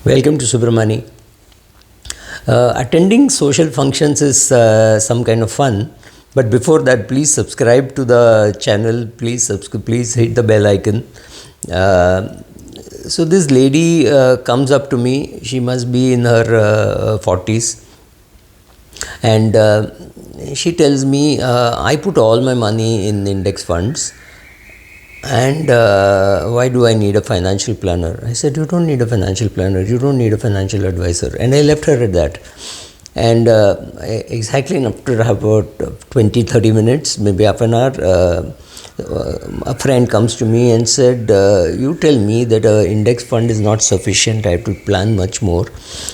Welcome to Subramani. Attending social functions is some kind of fun, but before that, please subscribe to the channel. Please hit the bell icon. So this lady comes up to me. She must be in her 40s, and she tells me, I put all my money in index funds. And why do I need a financial planner? I said, you don't need a financial planner, you don't need a financial advisor. And I left her at that. And exactly after about 20-30 minutes, maybe half an hour, a friend comes to me and said, you tell me that an index fund is not sufficient, I have to plan much more.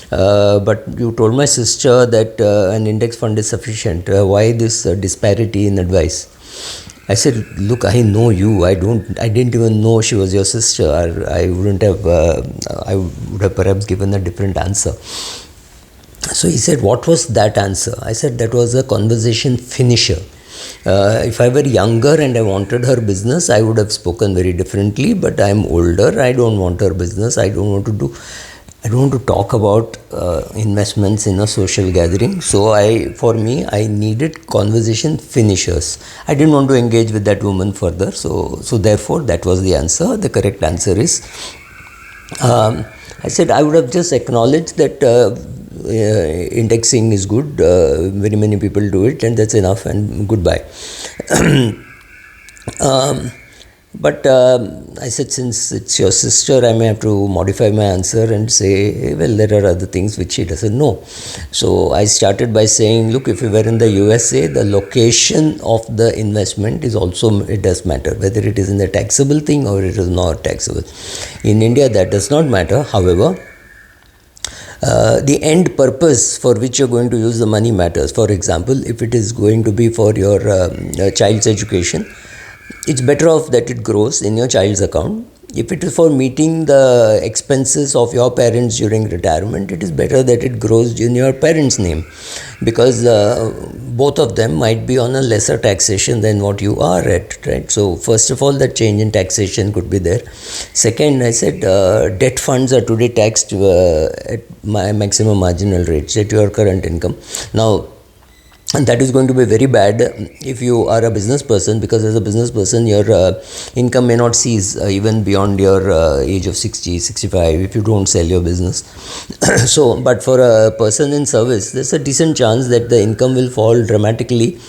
But you told my sister that an index fund is sufficient. Why this disparity in advice? I said, look, I know you. I didn't even know she was your sister. I would have perhaps given a different answer. So he said, what was that answer? I said, that was a conversation finisher. If I were younger and I wanted her business, I would have spoken very differently. But I'm older. I don't want her business. I don't want to talk about investments in a social gathering. So I needed conversation finishers. I didn't want to engage with that woman further. So therefore, that was the answer. The correct answer is, I said I would have just acknowledged that indexing is good. Very many people do it, and that's enough. And goodbye. But I said, since it's your sister, I may have to modify my answer and say, well, there are other things which she doesn't know. So I started by saying, look, if we were in the USA, the location of the investment is also, it does matter, whether it is in the taxable thing or it is not taxable. In India, that does not matter. However, the end purpose for which you're going to use the money matters. For example, if it is going to be for your child's education, it's better off that it grows in your child's account. If it is for meeting the expenses of your parents during retirement, it is better that it grows in your parents' name, because both of them might be on a lesser taxation than what you are at, right? So first of all, that change in taxation could be there. Second, I said debt funds are today taxed at maximum marginal rates at your current income. Now, and that is going to be very bad if you are a business person, because as a business person, your income may not cease even beyond your age of 60, 65 if you don't sell your business. So, but for a person in service, there's a decent chance that the income will fall dramatically,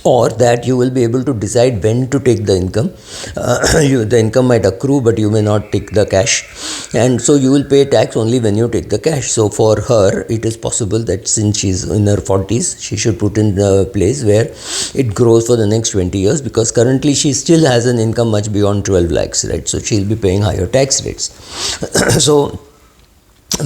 or that you will be able to decide when to take the income. The income might accrue, but you may not take the cash, and so you will pay tax only when you take the cash. So for her, it is possible that since she's in her 40s, she should put in a place where it grows for the next 20 years, because currently she still has an income much beyond 12 lakhs, right? So she'll be paying higher tax rates. So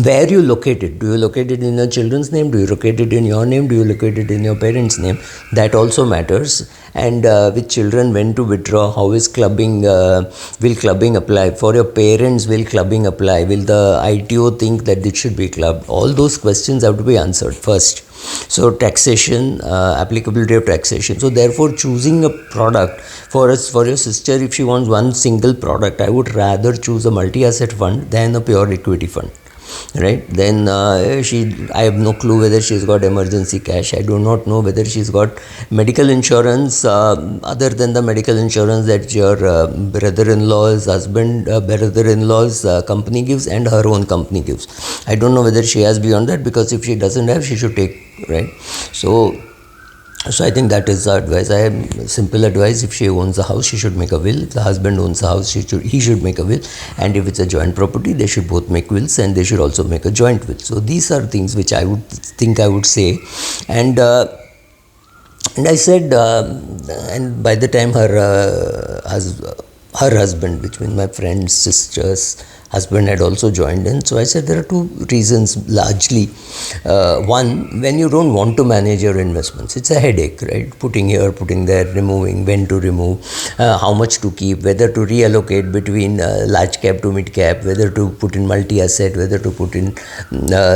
where you locate it, do you locate it in your children's name, do you locate it in your name, do you locate it in your parents' name? That also matters. And with children, when to withdraw, how is clubbing, will clubbing apply? For your parents, will clubbing apply? Will the ITO think that it should be clubbed? All those questions have to be answered first. So taxation, applicability of taxation. So therefore, choosing a product for your sister, if she wants one single product, I would rather choose a multi-asset fund than a pure equity fund. Right, then I have no clue whether she's got emergency cash. I do not know whether she's got medical insurance other than the medical insurance that your brother-in-law's company gives and her own company gives. I don't know whether she has beyond that, because if she doesn't have, she should take, right? So I think that is the advice. I have simple advice: if she owns a house, she should make a will. If the husband owns a house, he should make a will. And if it's a joint property, they should both make wills, and they should also make a joint will. So these are things which I would say. And I said, and by the time her husband, which means my friend's sister's husband, had also joined in. So I said there are two reasons largely. One, when you don't want to manage your investments, it's a headache, right? Putting here, putting there, removing, when to remove, how much to keep, whether to reallocate between large cap to mid cap, whether to put in multi-asset, whether to put in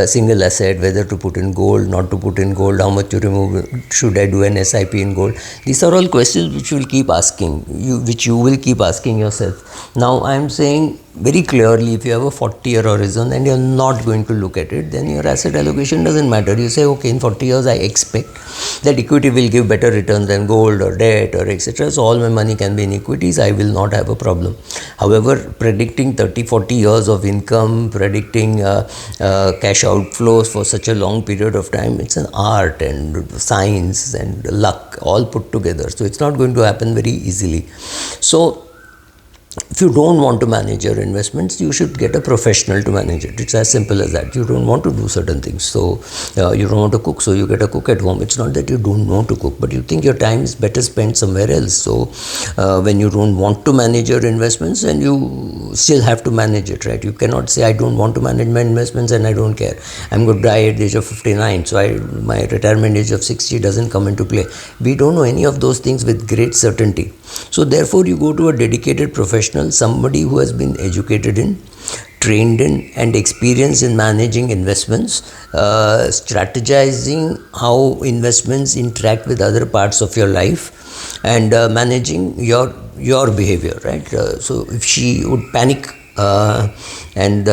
single asset, whether to put in gold, not to put in gold, how much to remove, should I do an SIP in gold? These are all questions which you will keep asking yourself. Now I am saying, very clearly, if you have a 40-year horizon and you're not going to look at it, then your asset allocation doesn't matter. You say, okay, in 40 years I expect that equity will give better returns than gold or debt or etc. So all my money can be in equities. I will not have a problem. However, predicting 30, 40 years of income, predicting cash outflows for such a long period of time, it's an art and science and luck all put together. So it's not going to happen very easily. So if you don't want to manage your investments, you should get a professional to manage it. It's as simple as that. You don't want to do certain things, so you don't want to cook, so you get a cook at home. It's not that you don't want to cook, but you think your time is better spent somewhere else. So when you don't want to manage your investments, then you still have to manage it, right? You cannot say, I don't want to manage my investments and I don't care. I'm going to die at the age of 59, so my retirement age of 60 doesn't come into play. We don't know any of those things with great certainty. So therefore, you go to a dedicated professional, somebody who has been educated in, trained in, and experienced in managing investments, strategizing how investments interact with other parts of your life, and managing your behavior, right? So if she would panic, and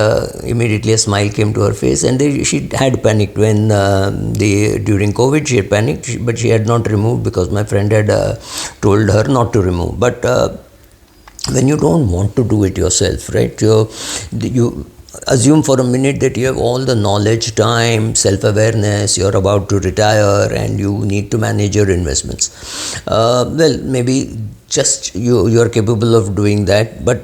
immediately a smile came to her face, and she had panicked when during COVID she had panicked, but she had not removed because my friend had told her not to remove. But when you don't want to do it yourself, right, you assume for a minute that you have all the knowledge, time, self-awareness, you're about to retire and you need to manage your investments. Well, maybe just you're capable of doing that, but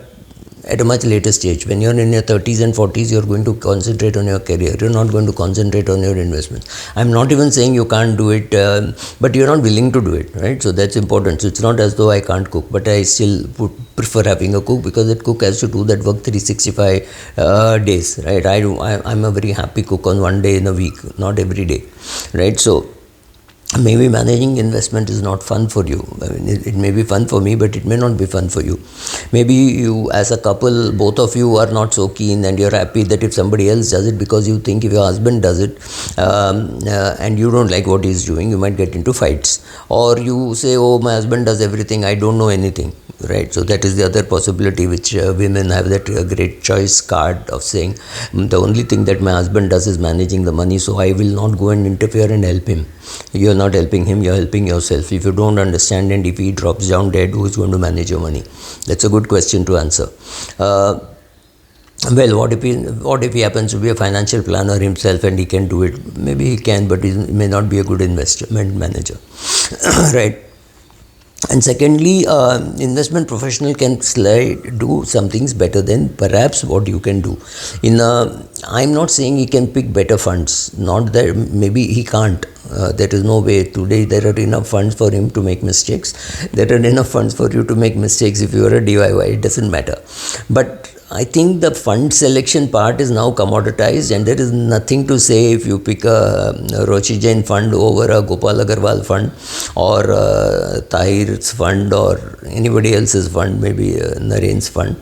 at a much later stage. When you're in your 30s and 40s, you're going to concentrate on your career. You're not going to concentrate on your investments. I'm not even saying you can't do it, but you're not willing to do it, right? So that's important. So it's not as though I can't cook, but I still prefer having a cook, because that cook has to do that work 365 days, right? I'm a very happy cook on one day in a week, not every day, right? So maybe managing investment is not fun for you. I mean, it may be fun for me, but it may not be fun for you. Maybe you, as a couple, both of you are not so keen, and you're happy that if somebody else does it, because you think if your husband does it and you don't like what he's doing, you might get into fights. Or you say, oh, my husband does everything, I don't know anything, right? So that is the other possibility, which women have, that great choice card of saying, the only thing that my husband does is managing the money, so I will not go and interfere and help him. You're not helping him, you're helping yourself. If you don't understand, and if he drops down dead, who is going to manage your money? That's a good question to answer. Well, what if he happens to be a financial planner himself and he can do it? Maybe he can, but he may not be a good investment manager, right? And secondly, investment professional can do some things better than perhaps what you can do. I'm not saying he can pick better funds. Not that maybe he can't. There is no way. Today there are enough funds for him to make mistakes. There are enough funds for you to make mistakes if you are a DIY. It doesn't matter. But I think the fund selection part is now commoditized, and there is nothing to say if you pick a Rochi Jain fund over a Gopal Agarwal fund, or Tahir's fund, or anybody else's fund, maybe Naren's fund.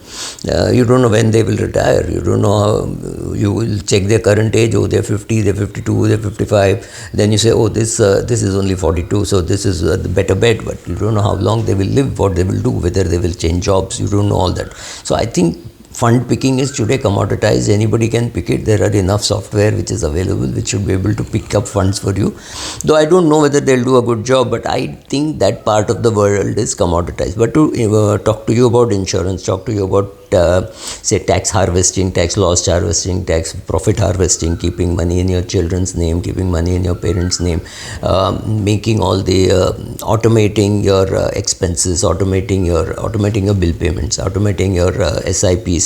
You don't know when they will retire. You don't know how. You will check their current age. Oh, they're 50, they're 52, they're 55. Then you say, oh, this is only 42, so this is the better bet. But you don't know how long they will live, what they will do, whether they will change jobs. You don't know all that. So I think fund picking is today commoditized. Anybody can pick it. There are enough software which is available which should be able to pick up funds for you. Though I don't know whether they'll do a good job, but I think that part of the world is commoditized. But to talk to you about insurance, talk to you about say tax harvesting, tax loss harvesting, tax profit harvesting, keeping money in your children's name, keeping money in your parents' name, making all the automating your expenses, automating your bill payments, automating your SIPs,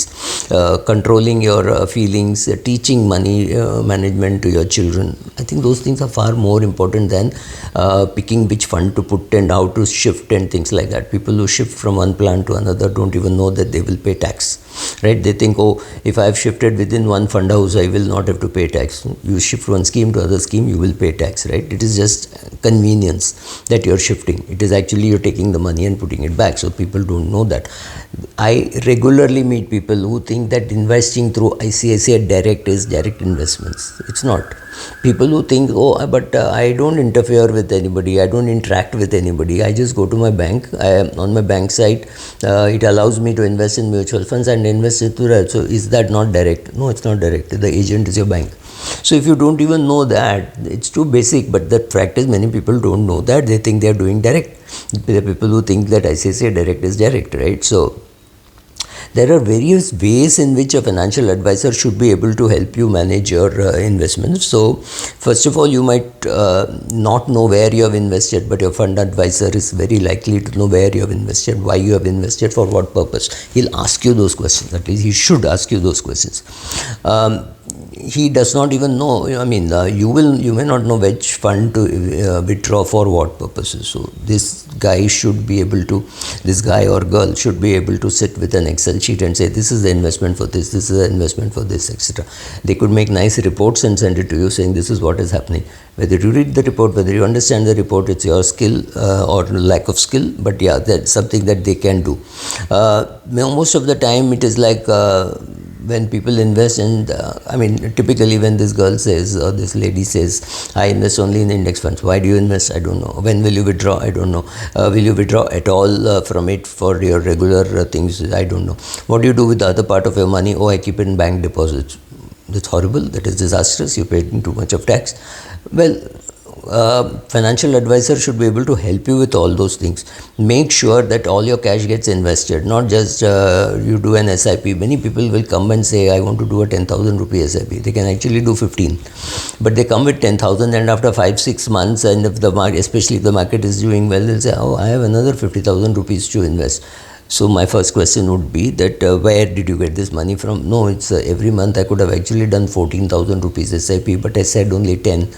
controlling your feelings, teaching money management to your children. I think those things are far more important than picking which fund to put and how to shift and things like that. People who shift from one plan to another don't even know that they will pay tax. Right? They think, oh, if I have shifted within one fund house, I will not have to pay tax. You shift one scheme to other scheme, you will pay tax, right? It is just convenience that you're shifting. It is actually you're taking the money and putting it back. So people don't know that. I regularly meet people who think that investing through ICICI Direct is direct investments. It's not. People who think, oh, but I don't interfere with anybody, I don't interact with anybody, I just go to my bank, on my bank site, it allows me to invest in mutual funds, and and invest into that. So is that not direct? No, it's not direct. The agent is your bank. So if you don't even know that, it's too basic. But the fact is, many people don't know that. They think they are doing direct. There are people who think that ICICI Direct is direct, right? So there are various ways in which a financial advisor should be able to help you manage your investments. So first of all, you might not know where you have invested, but your fund advisor is very likely to know where you have invested, why you have invested, for what purpose. He'll ask you those questions. At least he should ask you those questions. He does not even know. I mean, you may not know which fund to withdraw for what purposes. So this guy or girl should be able to sit with an Excel sheet and say, this is the investment for this is the investment for this, etc. They could make nice reports and send it to you saying this is what is happening. Whether you read the report, whether you understand the report, it's your skill or lack of skill, but yeah, that's something that they can do. Most of the time it is like when people invest, and typically when this girl says or this lady says, I invest only in index funds. Why do you invest? I don't know. When will you withdraw? I don't know. Will you withdraw at all from it for your regular things? I don't know. What do you do with the other part of your money? Oh, I keep it in bank deposits. That's horrible. That is disastrous. You paid too much of tax. Well, financial advisor should be able to help you with all those things. Make sure that all your cash gets invested, not just you do an SIP. Many people will come and say, I want to do a 10,000 rupee SIP. They can actually do 15, but they come with 10,000, and after 5-6 months, and if the market, especially if the market is doing well, they'll say, oh, I have another 50,000 rupees to invest. So my first question would be that where did you get this money from? No, it's every month I could have actually done 14,000 rupees SIP, but I said only 10.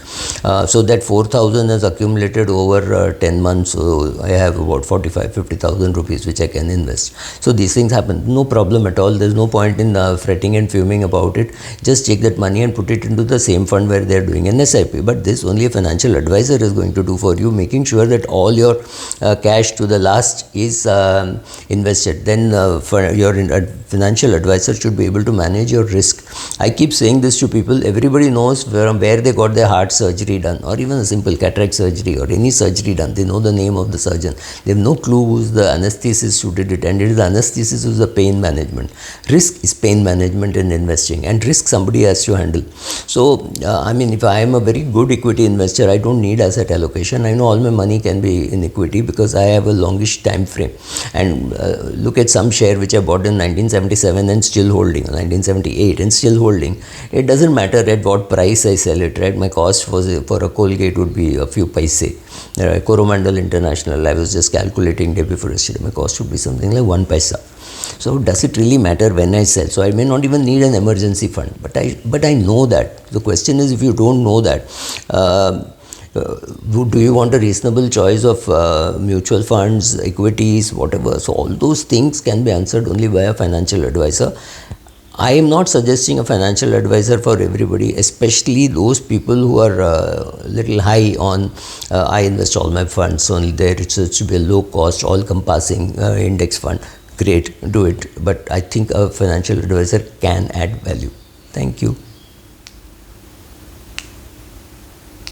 So that 4,000 has accumulated over 10 months. So I have about 50,000 rupees which I can invest. So these things happen. No problem at all. There's no point in fretting and fuming about it. Just take that money and put it into the same fund where they're doing an SIP. But this only a financial advisor is going to do for you, making sure that all your cash to the last is invested. Then for your financial advisor should be able to manage your risk. I keep saying this to people. Everybody knows from where they got their heart surgery done, or even a simple cataract surgery or any surgery done. They know the name of the surgeon. They have no clue who's the anesthetist who did it, and it is the anesthetist who's the pain management. Risk is pain management in investing, and risk somebody has to handle. So if I am a very good equity investor, I don't need asset allocation. I know all my money can be in equity because I have a longish time frame. And look at some share which I bought in 1977 and still holding, 1978 and still holding. It doesn't matter at what price I sell it, right? My cost for a Colgate would be a few paise. Coromandel International, I was just calculating day before yesterday, my cost would be something like 1 paisa. So does it really matter when I sell? So I may not even need an emergency fund, but I know that. The question is, if you don't know that, do you want a reasonable choice of mutual funds, equities, whatever? So all those things can be answered only by a financial advisor. I am not suggesting a financial advisor for everybody, especially those people who are little high on I invest all my funds only there. It's to be a low cost, all compassing index fund. Great, do it. But I think a financial advisor can add value. Thank you.